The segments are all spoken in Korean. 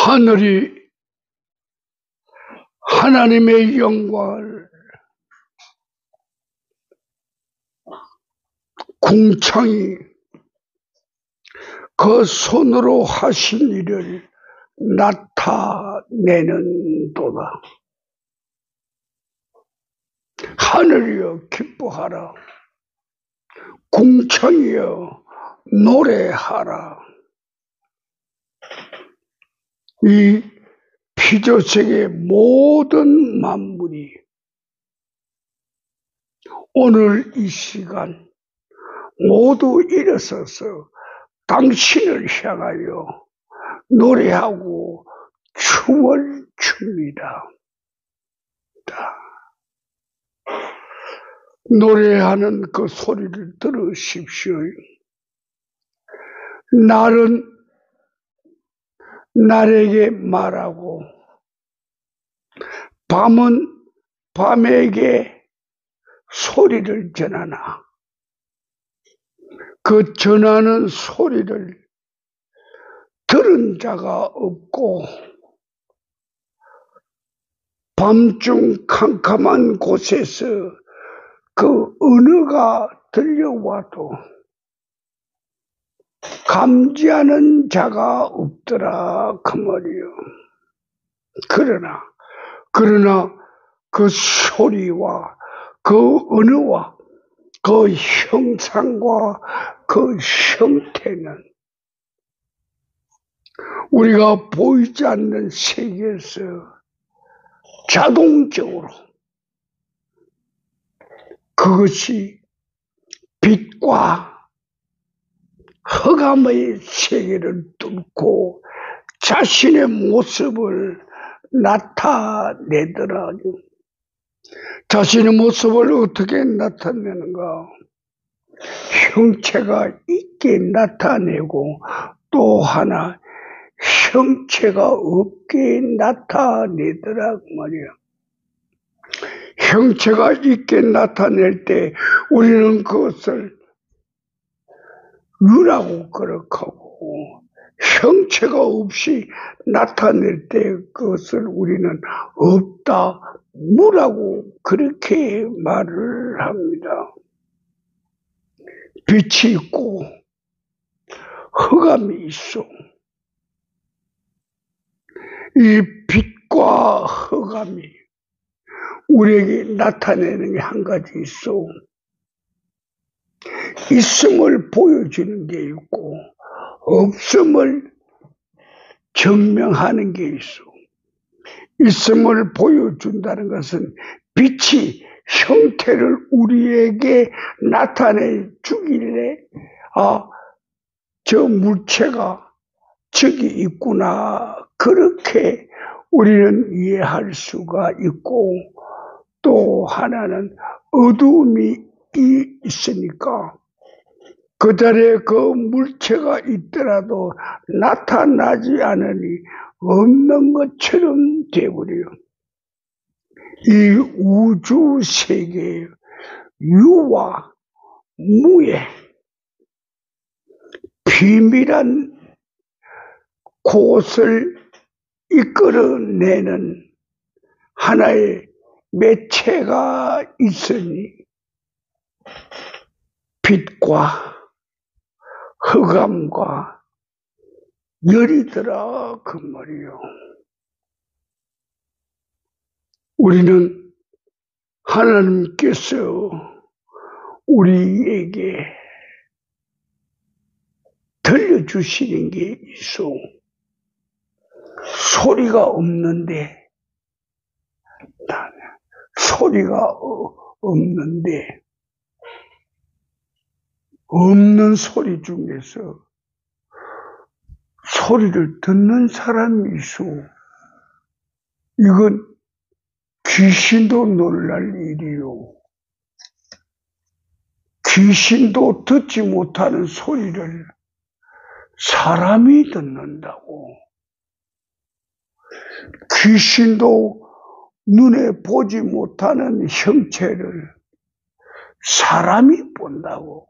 하늘이 하나님의 영광을 궁창이 그 손으로 하신 일을 나타내는도다. 하늘이여 기뻐하라. 궁창이여 노래하라. 이 피조세계 모든 만물이 오늘 이 시간 모두 일어서서 당신을 향하여 노래하고 춤을 춥니다. 노래하는 그 소리를 들으십시오. 날은 날에게 말하고 밤은 밤에게 소리를 전하나 그 전하는 소리를 들은 자가 없고 밤중 캄캄한 곳에서 그 언어가 들려와도 감지하는 자가 없더라 그 말이요. 그러나 그 소리와 그 언어와 그 형상과 그 형태는 우리가 보이지 않는 세계에서 자동적으로 그것이 빛과 흑암의 세계를 뚫고 자신의 모습을 나타내더라고요. 자신의 모습을 어떻게 나타내는가? 형체가 있게 나타내고 또 하나 형체가 없게 나타내더라고 말이야. 형체가 있게 나타낼 때 우리는 그것을 유라고 그렇고 형체가 없이 나타낼 때 그것을 우리는 없다, 무라고 그렇게 말을 합니다. 빛이 있고 흑암이 있어. 이 빛과 흑암이 우리에게 나타내는 게 한 가지 있어. 있음을 보여주는 게 있고 없음을 증명하는 게 있어. 있음을 보여준다는 것은 빛이 형태를 우리에게 나타내 주길래 저 물체가 저기 있구나 그렇게 우리는 이해할 수가 있고 또 하나는 어두움이 있으니까 그 자리에 그 물체가 있더라도 나타나지 않으니 없는 것처럼 되어버려요. 이 우주 세계의 유와 무의 비밀한 그것을 이끌어내는 하나의 매체가 있으니 빛과 흑암과 열이더라 그 말이요. 우리는 하나님께서 우리에게 들려주시는 게 있어. 소리가 없는데 없는 소리 중에서 소리를 듣는 사람이 있어. 이건 귀신도 놀랄 일이요. 귀신도 듣지 못하는 소리를 사람이 듣는다고. 귀신도 눈에 보지 못하는 형체를 사람이 본다고.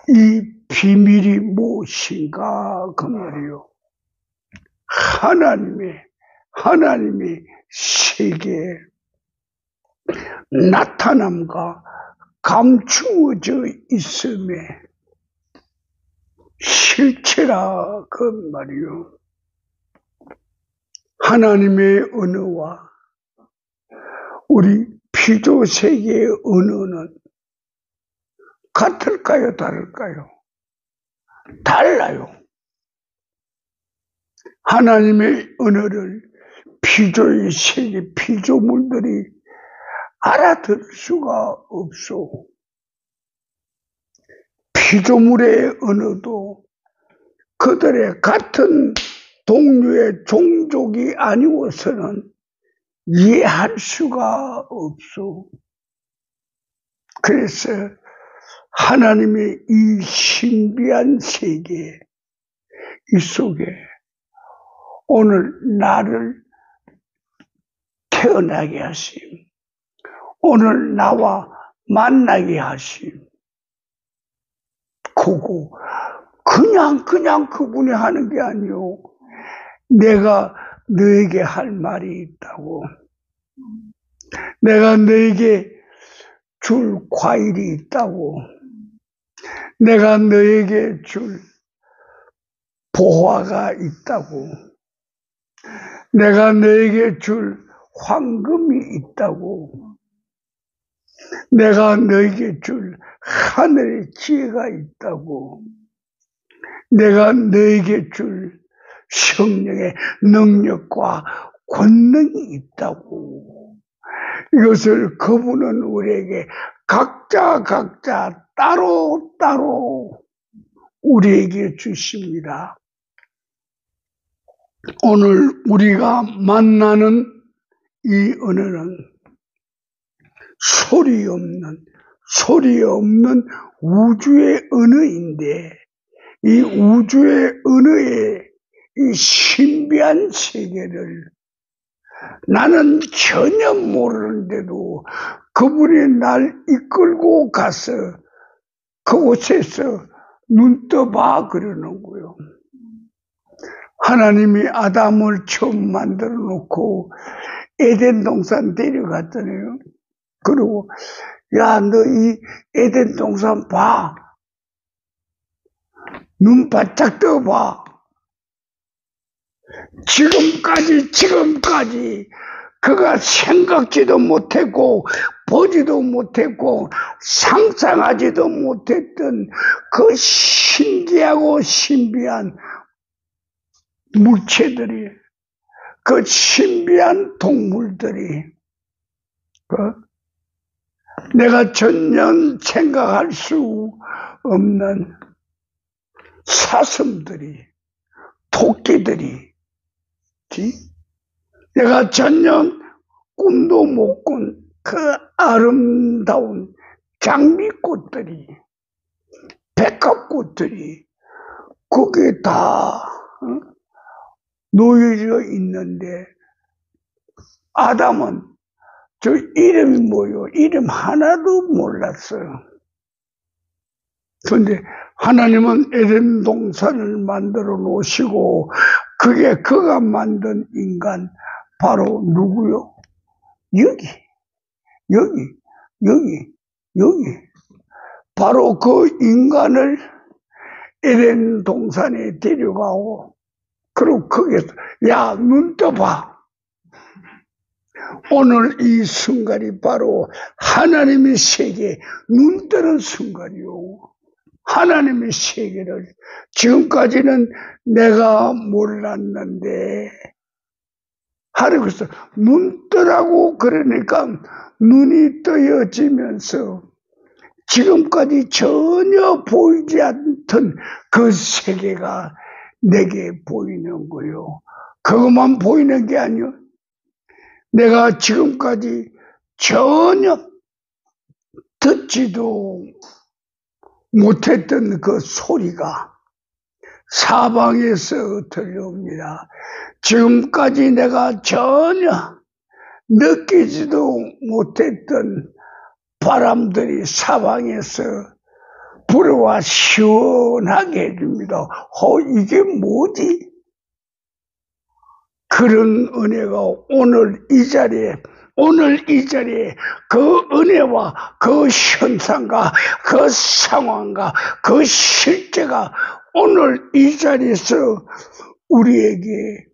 이 비밀이 무엇인가 그 말이요. 하나님의 세계에 나타남과 감추어져 있음에 실체라 그 말이요. 하나님의 언어와 우리 피조세계의 언어는 같을까요? 다를까요? 달라요. 하나님의 언어를 피조의 세계, 피조물들이 알아들을 수가 없소. 피조물의 언어도 그들의 같은 동류의 종족이 아니어서는 이해할 수가 없소. 그래서 하나님의 이 신비한 세계, 이 속에 오늘 나를 태어나게 하심, 오늘 나와 만나게 하심, 그거 그냥 그분이 하는 게 아니오. 내가 너에게 할 말이 있다고. 내가 너에게 줄 과일이 있다고. 내가 너에게 줄 보화가 있다고. 내가 너에게 줄 황금이 있다고. 내가 너에게 줄 하늘의 지혜가 있다고. 내가 너에게 줄 성령의 능력과 권능이 있다고. 이것을 그분은 우리에게 각자 따로 우리에게 주십니다. 오늘 우리가 만나는 이 언어는 소리 없는 우주의 언어인데, 이 우주의 언어의 이 신비한 세계를 나는 전혀 모르는데도 그분이 날 이끌고 가서 그곳에서 눈 떠봐 그러는 거예요. 하나님이 아담을 처음 만들어 놓고 에덴 동산 데려갔잖아요. 그리고 야, 너 이 에덴 동산 봐. 눈 바짝 떠봐. 지금까지 그가 생각지도 못했고 보지도 못했고 상상하지도 못했던 그 신기하고 신비한 물체들이, 그 신비한 동물들이, 내가 전혀 생각할 수 없는 사슴들이, 토끼들이, 내가 전혀 꿈도 못 꾼 그 아름다운 장미꽃들이, 백합꽃들이 거기에 다 놓여져 있는데, 아담은 저 이름이 뭐요? 이름 하나도 몰랐어요. 그런데 하나님은 에덴 동산을 만들어 놓으시고, 그게 그가 만든 인간 바로 누구요? 여기 바로 그 인간을 에덴 동산에 데려가고, 그리고 거기서 야, 눈 떠봐. 오늘 이 순간이 바로 하나님의 세계 눈 뜨는 순간이요. 하나님의 세계를 지금까지는 내가 몰랐는데, 하나님께서 눈 뜨라고 그러니까 눈이 떠여지면서 지금까지 전혀 보이지 않던 그 세계가 내게 보이는 거요. 그것만 보이는 게 아니요. 내가 지금까지 전혀 듣지도 못했던 그 소리가 사방에서 들려옵니다. 지금까지 내가 전혀 느끼지도 못했던 바람들이 사방에서 불어와 시원하게 해줍니다. 이게 뭐지? 그런 은혜가 오늘 이 자리에 그 은혜와 그 현상과 그 상황과 그 실제가 오늘 이 자리에서 우리에게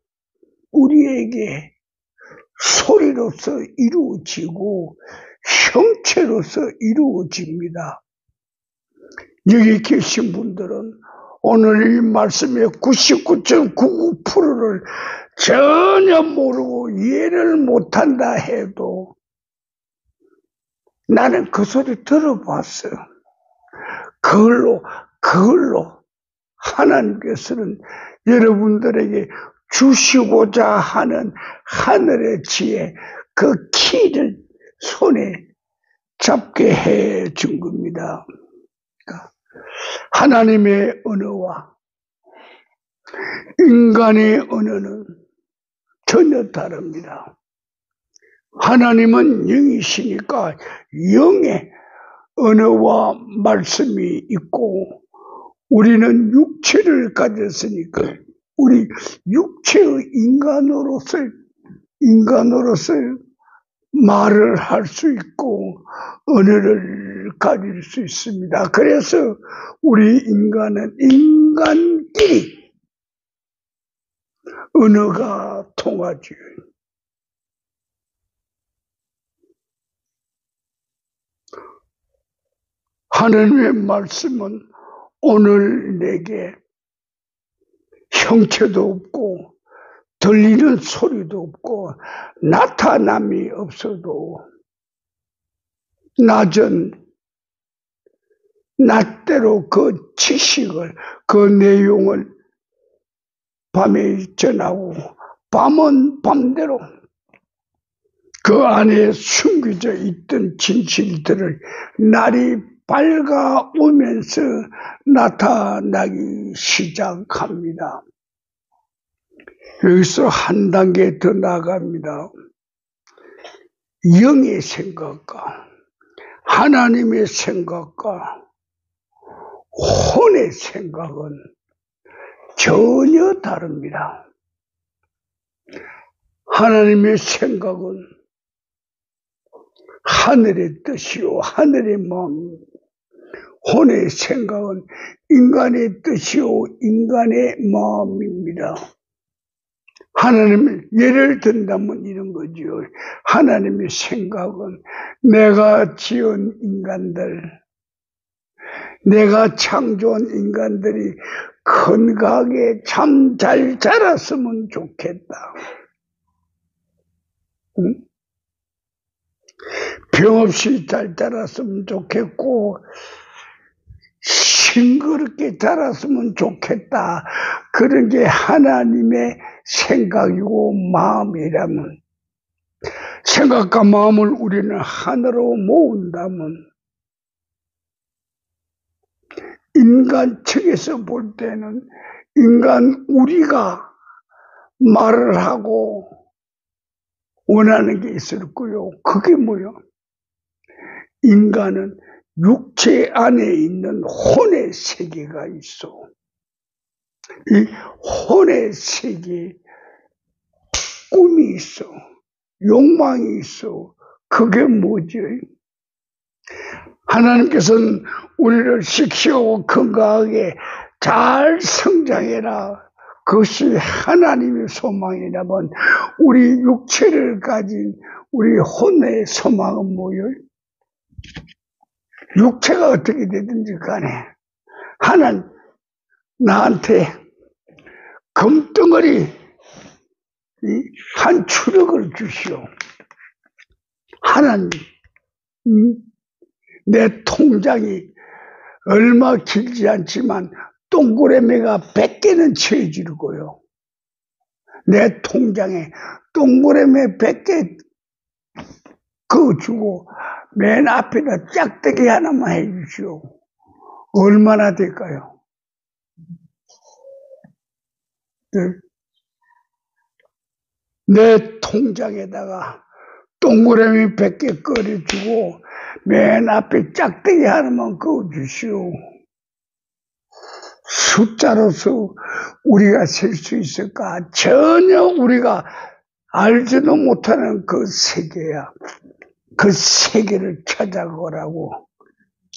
소리로서 이루어지고 형체로서 이루어집니다. 여기 계신 분들은 오늘 이 말씀의 99.99%를 전혀 모르고 이해를 못한다 해도 나는 그 소리 들어봤어요. 그걸로 하나님께서는 여러분들에게 주시고자 하는 하늘의 지혜, 그 키를 손에 잡게 해 준 겁니다. 하나님의 언어와 인간의 언어는 전혀 다릅니다. 하나님은 영이시니까 영의 언어와 말씀이 있고, 우리는 육체를 가졌으니까 우리 육체의 인간으로서 말을 할 수 있고 언어를 가질 수 있습니다. 그래서 우리 인간은 인간끼리 언어가 통하죠. 하나님의 말씀은 오늘 내게 형체도 없고 들리는 소리도 없고 나타남이 없어도 낮대로 그 지식을, 그 내용을 밤에 전하고 밤은 밤대로 그 안에 숨겨져 있던 진실들을 날이 밝아오면서 나타나기 시작합니다. 여기서 한 단계 더 나아갑니다. 영의 생각과 하나님의 생각과 혼의 생각은 전혀 다릅니다. 하나님의 생각은 하늘의 뜻이요 하늘의 마음입니다. 혼의 생각은 인간의 뜻이요 인간의 마음입니다. 하나님을 예를 든다면 이런 거죠. 하나님의 생각은 내가 지은 인간들, 내가 창조한 인간들이 건강하게 참 잘 자랐으면 좋겠다. 응? 병 없이 잘 자랐으면 좋겠고 싱그럽게 자랐으면 좋겠다. 그런 게 하나님의 생각이고 마음이라면, 생각과 마음을 우리는 하나로 모은다면 인간 측에서 볼 때는 우리가 말을 하고 원하는 게 있을 거요. 그게 뭐요? 인간은 육체 안에 있는 혼의 세계가 있어. 이 혼의 세계에 꿈이 있어. 욕망이 있어. 그게 뭐지? 하나님께서는 우리를 씩씩하고 건강하게 잘 성장해라. 그것이 하나님의 소망이라면 우리 육체를 가진 우리 혼의 소망은 뭐예요? 육체가 어떻게 되든지 간에 하나님 나한테 금덩어리 한 추력을 주시오. 하나님, 내 통장이 얼마 길지 않지만 동그라미가 100개는 채워지고요. 내 통장에 동그라미 100개 그어주고 맨 앞에다 짝대기 하나만 해주시오. 얼마나 될까요? 내 통장에다가 동그라미 100개 꺼내주고 맨 앞에 짝대기 하나만 그어주시오. 숫자로서 우리가 셀 수 있을까? 전혀 우리가 알지도 못하는 그 세계야. 그 세계를 찾아가라고.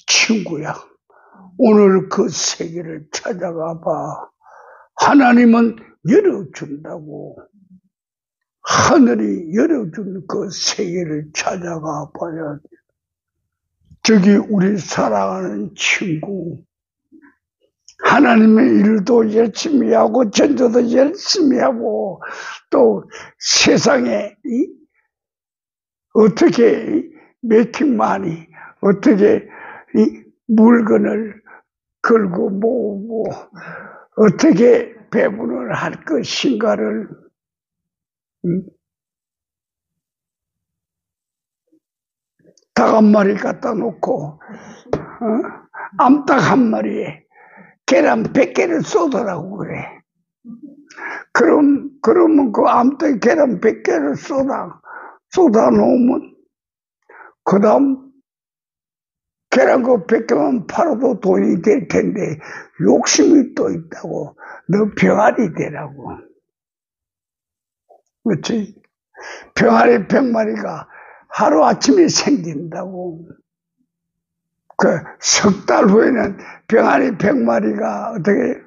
친구야, 오늘 그 세계를 찾아가 봐. 하나님은 열어준다고. 하늘이 열어준 그 세계를 찾아가 봐야 돼. 저기 우리 사랑하는 친구, 하나님의 일도 열심히 하고 전도도 열심히 하고 또 세상에 어떻게 매킹만이 어떻게 물건을 걸고 모으고 어떻게 배분을 할 것인가를 닭 한 마리 갖다 놓고 암탉 한 마리에 계란 100개를 쏟으라고 그래. 그러면 그 암탉 계란 100개를 쏟아 놓으면 그 다음 계란 그 100개만 팔아도 돈이 될 텐데 욕심이 또 있다고. 너 병아리 되라고. 그렇지? 병아리 100마리가 하루아침에 생긴다고. 그 석 달 후에는 병아리 100마리가 어떻게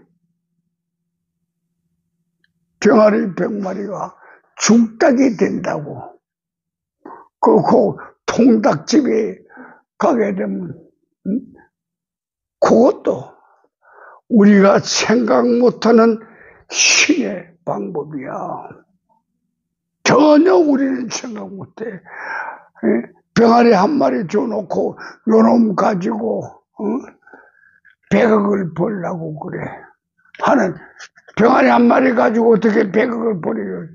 병아리 100마리가 죽닭이 된다고. 그 통닭집에 가게 되면 그것도 우리가 생각 못하는 신의 방법이야. 전혀 우리는 생각 못해. 병아리 한 마리 줘놓고 요놈 가지고 100억을 벌라고 그래. 하는 병아리 한 마리 가지고 어떻게 100억을 벌려.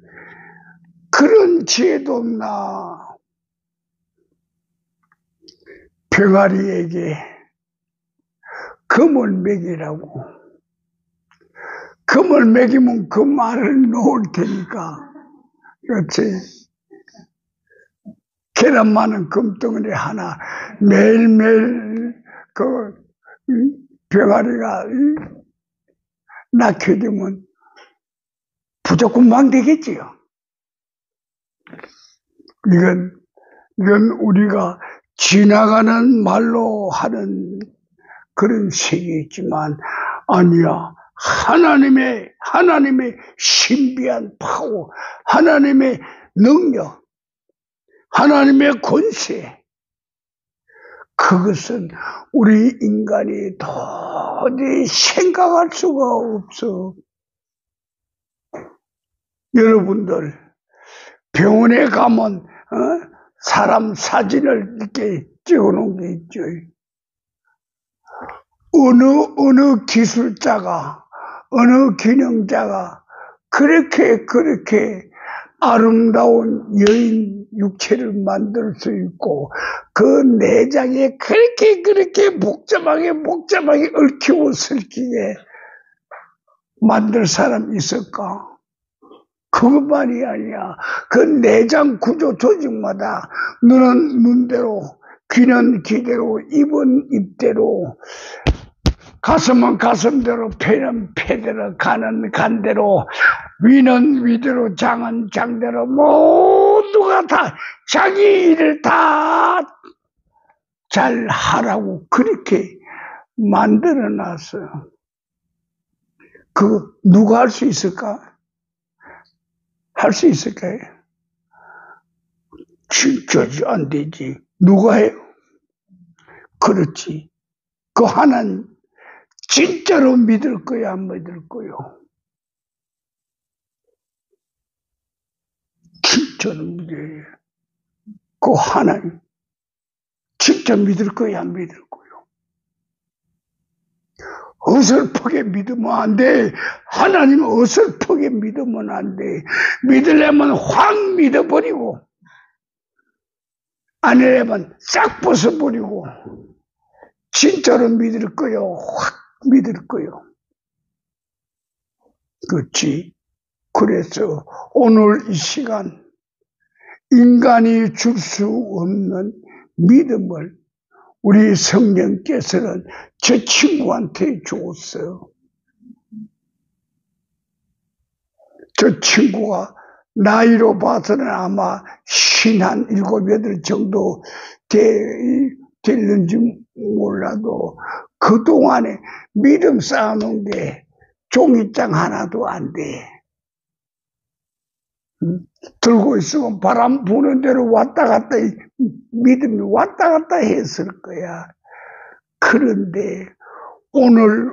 그런 지혜도 없나. 병아리에게 금을 먹이라고. 금을 먹이면 그 말을 놓을 테니까. 그렇지? 계란 많은 금덩어리 하나 매일매일 그 병아리가 낳게 되면 부족금방 되겠지요. 이건 우리가 지나가는 말로 하는 그런 세계이지만 아니야. 하나님의 신비한 파워, 하나님의 능력, 하나님의 권세, 그것은 우리 인간이 도저히 생각할 수가 없어. 여러분들 병원에 가면 사람 사진을 이렇게 찍어놓은 게 있죠. 어느 기술자가, 어느 기능자가 그렇게 아름다운 여인 육체를 만들 수 있고 그 내장에 그렇게 복잡하게 얽히고 설키게 만들 사람 있을까? 그것만이 아니야. 그 내장 구조 조직마다 눈은 눈대로, 귀는 귀대로, 입은 입대로, 가슴은 가슴대로, 폐는 폐대로, 간은 간대로, 위는 위대로, 장은 장대로, 모두가 다 자기 일을 다 잘 하라고 그렇게 만들어 놨어요. 그 누가 할 수 있을까? 할 수 있을까요? 진짜 안 되지. 누가 해요? 그렇지. 그 하나님 진짜로 믿을 거야, 안 믿을 거요? 진짜로 믿어요. 그 하나님 진짜 믿을 거야, 안 믿을 거요? 어설프게 믿으면 안 돼. 하나님 어설프게 믿으면 안 돼. 믿으려면 확 믿어버리고 아니려면 싹 벗어버리고 진짜로 믿을 거요. 확 믿을 거요. 그렇지. 그래서 오늘 이 시간 인간이 줄 수 없는 믿음을 우리 성령께서는 저 친구한테 줬어요. 저 친구가 나이로 봐서는 아마 57, 8 정도 됐는지 몰라도 그동안에 믿음 쌓아놓은 게 종이장 하나도 안 돼. 들고 있으면 바람 부는 대로 왔다 갔다, 믿음이 왔다 갔다 했을 거야. 그런데 오늘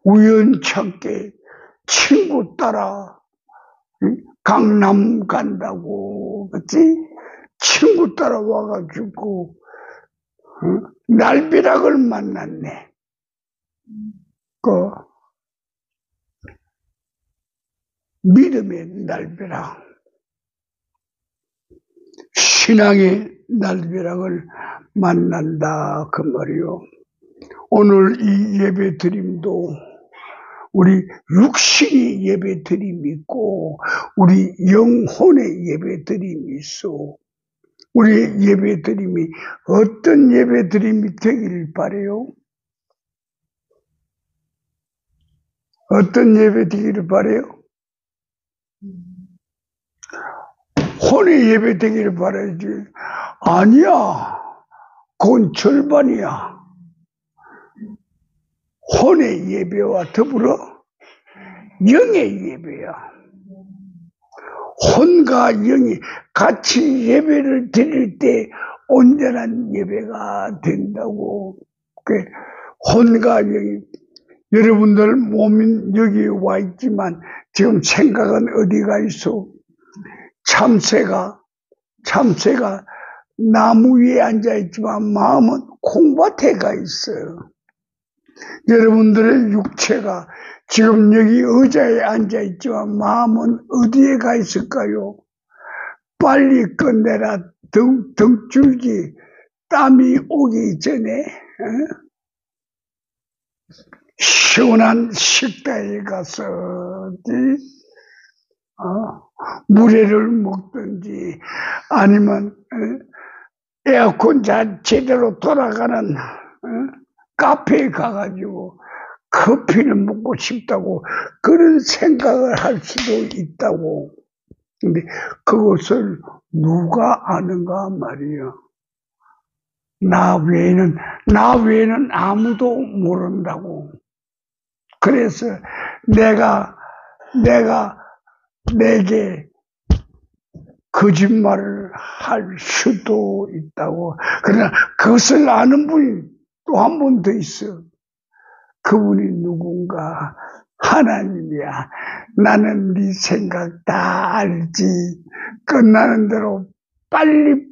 우연찮게 친구 따라 강남 간다고, 그치? 친구 따라 와가지고 날벼락을 만났네. 그 믿음의 날벼락, 신앙의 날벼락을 만난다 그 말이요. 오늘 이 예배 드림도 우리 육신의 예배 드림이 있고 우리 영혼의 예배 드림이 있어. 우리 예배 드림이 어떤 예배 드림이 되길 바래요? 어떤 예배 되기를 바래요? 혼의 예배 되기를 바라지. 아니야. 그건 절반이야. 혼의 예배와 더불어 영의 예배야. 혼과 영이 같이 예배를 드릴 때 온전한 예배가 된다고. 혼과 영이, 여러분들 몸은 여기 와 있지만 지금 생각은 어디가 있어? 참새가 나무 위에 앉아 있지만 마음은 콩밭에 가 있어요. 여러분들의 육체가 지금 여기 의자에 앉아 있지만 마음은 어디에 가 있을까요? 빨리 끝내라. 등줄기 땀이 오기 전에 시원한 식당에 가서 물회를 먹든지 아니면 에어컨 잘 제대로 돌아가는 카페에 가가지고 커피를 먹고 싶다고 그런 생각을 할 수도 있다고. 근데 그것을 누가 아는가 말이야. 나 외에는 아무도 모른다고. 그래서 내게 거짓말을 할 수도 있다고. 그러나 그것을 아는 분이 또 한 분 더 있어. 그분이 누군가? 하나님이야. 나는 네 생각 다 알지. 끝나는 대로 빨리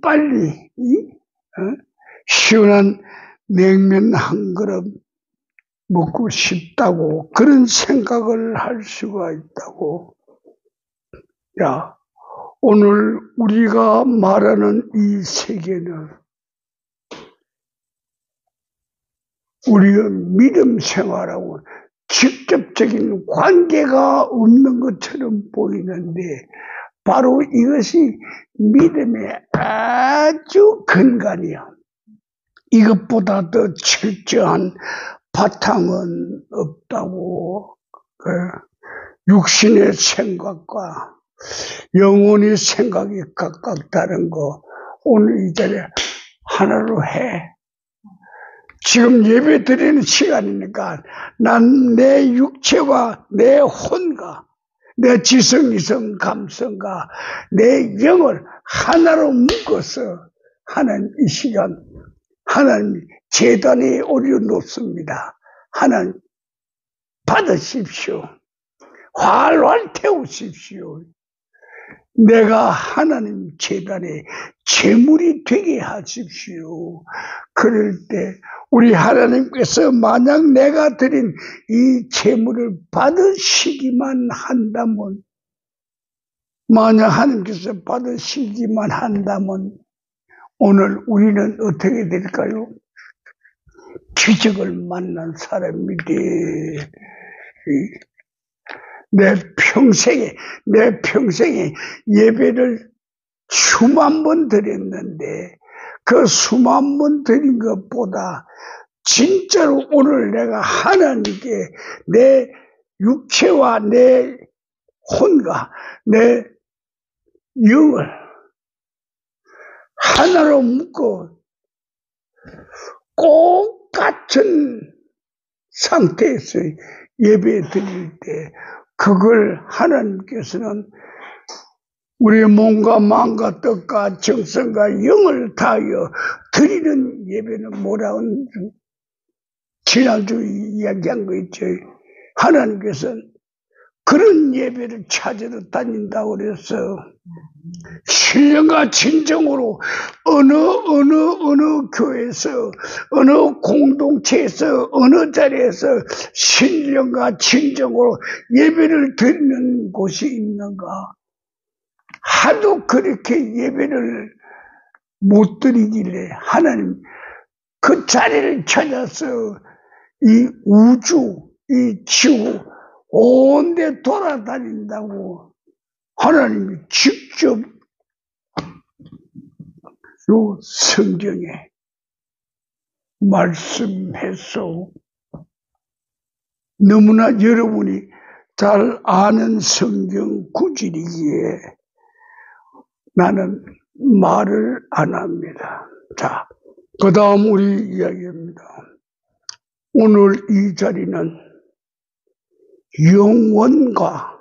시원한 냉면 한 그릇 먹고 싶다고 그런 생각을 할 수가 있다고. 야, 오늘 우리가 말하는 이 세계는 우리의 믿음 생활하고 직접적인 관계가 없는 것처럼 보이는데 바로 이것이 믿음의 아주 근간이야. 이것보다 더 철저한 바탕은 없다고. 육신의 생각과 영혼의 생각이 각각 다른 거 오늘 이 자리에 하나로 해. 지금 예배 드리는 시간이니까 난 내 육체와 내 혼과 내 지성, 이성, 감성과 내 영을 하나로 묶어서 하나님 이 시간 하나님 제단에 올려놓습니다. 하나님 받으십시오. 활활 태우십시오. 내가 하나님 제단에 제물이 되게 하십시오. 그럴 때 우리 하나님께서 만약 내가 드린 이 제물을 받으시기만 한다면, 만약 하나님께서 받으시기만 한다면 오늘 우리는 어떻게 될까요? 기적을 만난 사람이 돼. 내 평생에 예배를 수만 번 드렸는데 그 수만 번 드린 것보다 진짜로 오늘 내가 하나님께 내 육체와 내 혼과 내 영을 하나로 묶어 꼭 같은 상태에서 예배 드릴 때 그걸 하나님께서는 우리의 몸과 마음과 뜻과 정성과 영을 다하여 드리는 예배는 뭐라고 지난주 이야기한 거 있죠. 하나님께서는 그런 예배를 찾으러 다닌다고 그래서 신령과 진정으로 어느 교회에서 어느 공동체에서 어느 자리에서 신령과 진정으로 예배를 드리는 곳이 있는가. 하도 그렇게 예배를 못 드리길래 하나님 그 자리를 찾아서 이 우주, 이 지구 온데 돌아다닌다고 하나님이 직접 요 성경에 말씀해서 너무나 여러분이 잘 아는 성경 구절이기에 나는 말을 안 합니다. 자, 그 다음 우리 이야기입니다. 오늘 이 자리는 영원과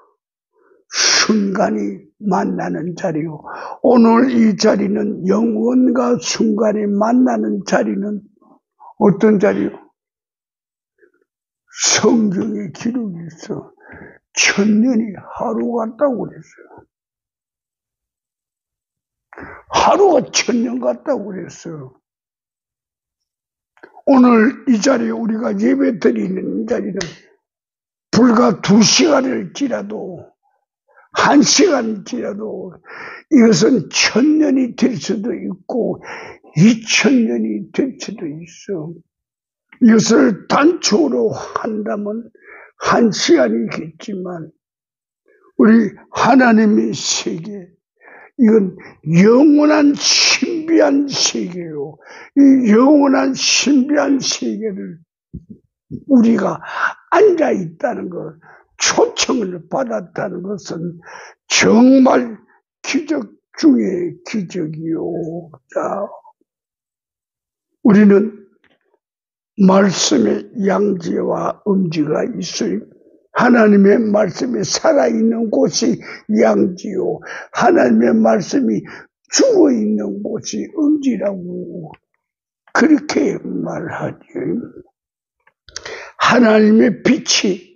순간이 만나는 자리요. 오늘 이 자리는 영원과 순간이 만나는 자리는 어떤 자리요? 성경에 기록이 있어. 1000년이 하루 같다고 그랬어요. 하루가 1000년 같다고 그랬어요. 오늘 이 자리에 우리가 예배 드리는 이 자리는 불과 2시간을 지나도 1시간을 지나도 이것은 1000년이 될 수도 있고 2000년이 될 수도 있어. 이것을 단축으로 한다면 1시간이겠지만 우리 하나님의 세계 이건 영원한 신비한 세계요. 이 영원한 신비한 세계를 우리가 앉아 있다는 것, 초청을 받았다는 것은 정말 기적 중에 기적이요. 자, 우리는 말씀에 양지와 음지가 있어요. 하나님의 말씀이 살아있는 곳이 양지요. 하나님의 말씀이 죽어있는 곳이 음지라고 그렇게 말하죠. 하나님의 빛이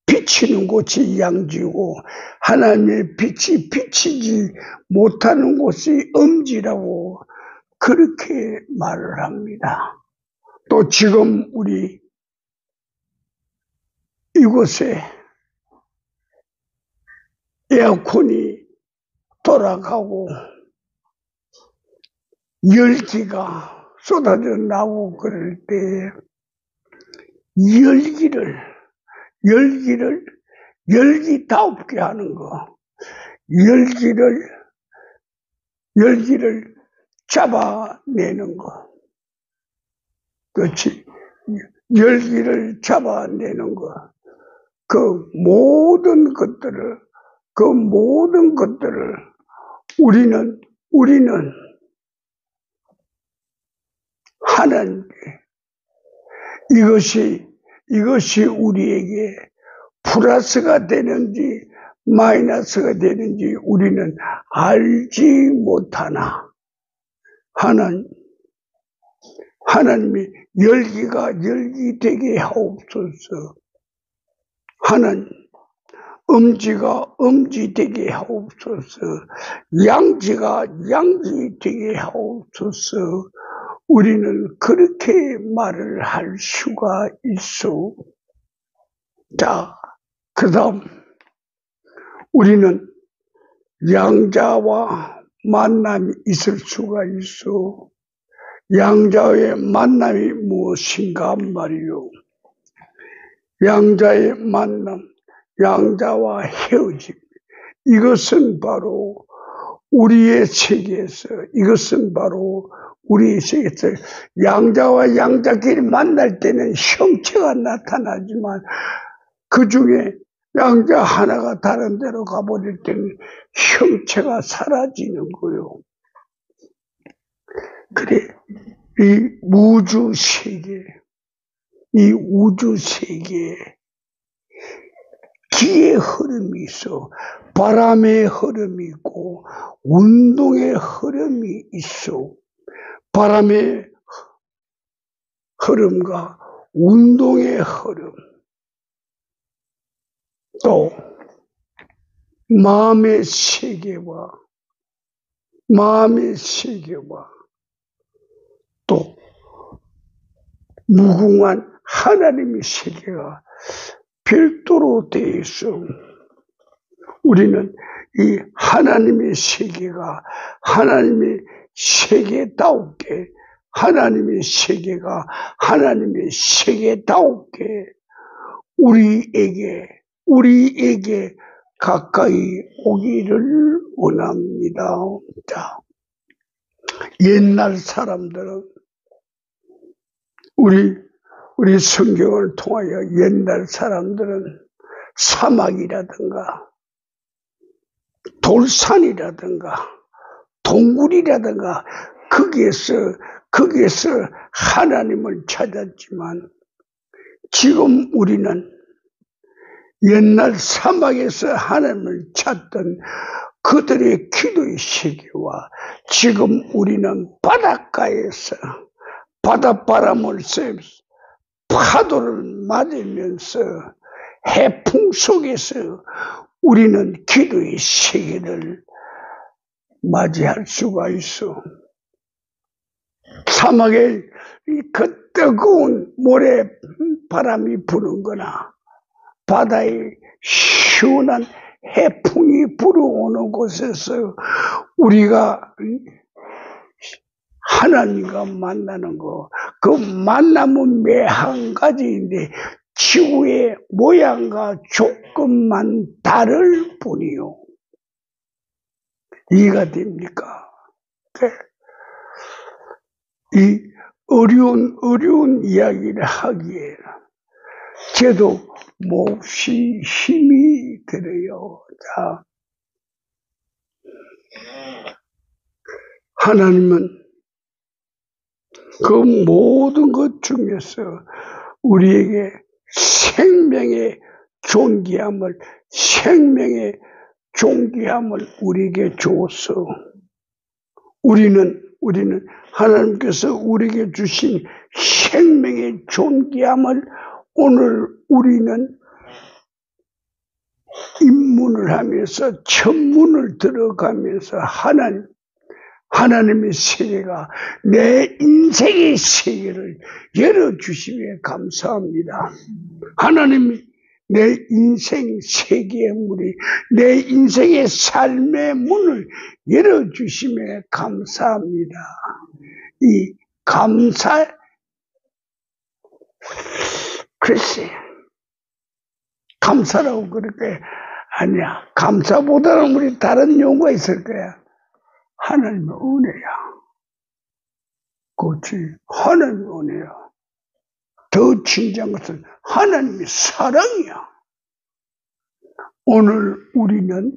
비치는 곳이 양지고 하나님의 빛이 비치지 못하는 곳이 음지라고 그렇게 말을 합니다. 또 지금 우리 이곳에 에어컨이 돌아가고 열기가 쏟아져 나오고 그럴 때 열기답게 하는 거, 열기를 잡아내는 거, 그렇지? 열기를 잡아내는 거, 그 모든 것들을 우리는 하나님께 이것이 우리에게 플러스가 되는지 마이너스가 되는지 우리는 알지 못하나 하나님이 열기가 열기되게 하옵소서. 하나님 음지가 음지되게 하옵소서. 양지가 양지되게 하옵소서. 우리는 그렇게 말을 할 수가 있어. 자, 그 다음 우리는 양자와 만남이 있을 수가 있어. 양자의 만남이 무엇인가 말이요. 양자의 만남, 양자와 헤어짐. 이것은 바로 우리의 세계에서 양자와 양자끼리 만날 때는 형체가 나타나지만 그 중에 양자 하나가 다른 데로 가버릴 때는 형체가 사라지는 거요. 그래, 이 우주 세계, 이 우주 세계에 기의 흐름이 있어. 바람의 흐름이 있고 운동의 흐름이 있어. 바람의 흐름과 운동의 흐름, 또 마음의 세계와 또 무궁한 하나님의 세계가 별도로 되어 있어. 우리는 이 하나님의 세계가 하나님의 세계다우게, 하나님의 세계가 하나님의 세계다우게 우리에게 가까이 오기를 원합니다. 자, 옛날 사람들은 우리 성경을 통하여 옛날 사람들은 사막이라든가 돌산이라든가 동굴이라든가 거기에서 하나님을 찾았지만 지금 우리는 옛날 사막에서 하나님을 찾던 그들의 기도의 세계와 지금 우리는 바닷가에서 바닷바람을 쐬면서 파도를 맞으면서 해풍 속에서 우리는 기도의 세계를 맞이할 수가 있어. 사막에 그 뜨거운 모래 바람이 부는 거나 바다에 시원한 해풍이 불어오는 곳에서 우리가 하나님과 만나는 거, 그 만남은 매 한 가지인데 지구의 모양과 조금만 다를 뿐이요. 이해가 됩니까? 이 어려운 이야기를 하기에 저도 몹시 힘이 들어요. 자, 하나님은 그 모든 것 중에서 우리에게 생명의 존귀함을 우리에게 줬어. 우리는 하나님께서 우리에게 주신 생명의 존귀함을 오늘 우리는 입문을 하면서 천문을 들어가면서 하나님의 세계가 내 인생의 세계를 열어주시며 감사합니다. 하나님이 내 인생 세계의 문이, 내 인생의 삶의 문을 열어주시며 감사합니다. 이 글쎄, 감사라고 그렇게 아니야. 감사보다는 우리 다른 용어가 있을 거야. 하나님의 은혜야. 그렇지. 하나님의 은혜야. 더 진지한 것은 하나님의 사랑이야. 오늘 우리는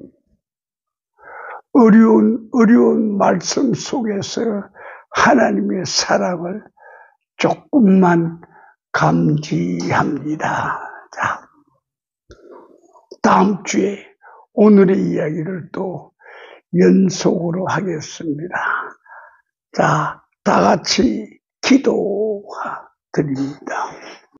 어려운 말씀 속에서 하나님의 사랑을 조금만 감지합니다. 자, 다음 주에 오늘의 이야기를 또 연속으로 하겠습니다. 자, 다 같이 기도드립니다.